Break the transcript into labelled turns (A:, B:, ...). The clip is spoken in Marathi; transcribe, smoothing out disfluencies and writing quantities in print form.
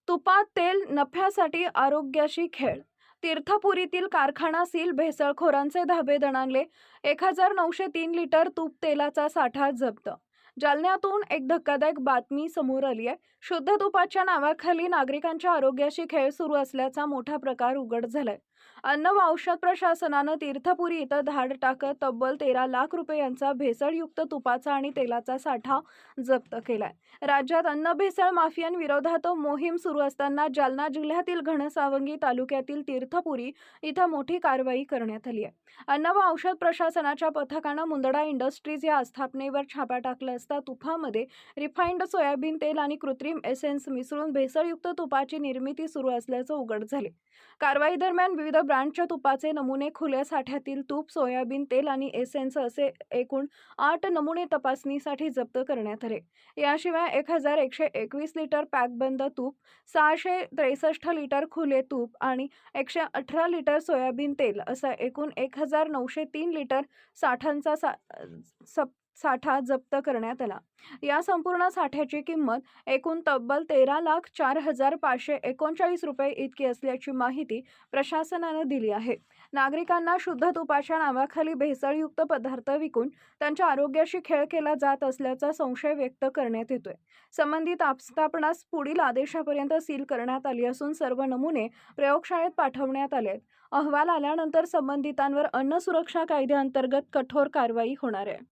A: तुपात तेल नफ्यासाठी आरोग्याशी खेळ. तीर्थपुरीतील कारखाना सील, भेसळखोरांचे धाबे दणाणले. 1903 लिटर तूप तेलाचा साठा जप्त. जालन्यातून एक धक्कादायक बातमी समोर आली आहे. शुद्ध तुपाच्या नावाखाली नागरिकांच्या आरोग्याशी खेळ सुरू असल्याचा मोठा प्रकार उघड झालाय. अन्न व औषध प्रशासनानं तीर्थपुरी इथं धाड टाकत तब्बल 13 लाख रुपयांचा भेसळयुक्त तुपाचा आणि तेलाचा साठा जप्त केलाय. राज्यात अन्न भेसळ माफियांविरोधात मोहीम सुरू असताना जालना जिल्ह्यातील घनसावंगी तालुक्यातील तीर्थपुरी इथं मोठी कारवाई करण्यात आली आहे. अन्न व औषध प्रशासनाच्या पथकानं मुंदडा इंडस्ट्रीज या आस्थापनेवर छापा टाकला असता तुपामध्ये रिफाइंड सोयाबीन तेल आणि कृत्रिम एसेन्स मिसळून भेसळयुक्त तुपाची निर्मिती सुरू असल्याचं उघड झाले. कारवाई दरम्यान विविध ब्रँडच्या तुपाचे नमुने, खुल्या साठ्यातील तूप, सोयाबीन तेल आणि एसेन्स असे एकूण 8 नमुने तपासणीसाठी जप्त करण्यात आले. याशिवाय 1121 लिटर पॅकबंद तूप, 663 लिटर खुले तूप आणि 118 लिटर सोयाबीन तेल असा एकूण 1903 लिटर साठा जप्त करण्यात आला. या संपूर्ण साठ्याची किंमत एकूण तब्बल 13,04,539 रुपये इतकी असल्याची माहिती प्रशासनानं दिली आहे. नागरिकांना शुद्ध तुपाच्या नावाखाली भेसळयुक्त पदार्थ विकून त्यांच्या आरोग्याशी खेळ केला जात असल्याचा संशय व्यक्त करण्यात येतोय. संबंधित आस्थापनास पुढील आदेशापर्यंत सील करण्यात आली असून सर्व नमुने प्रयोगशाळेत पाठवण्यात आलेत. अहवाल आल्यानंतर संबंधितांवर अन्न सुरक्षा कायद्याअंतर्गत कठोर कारवाई होणार आहे.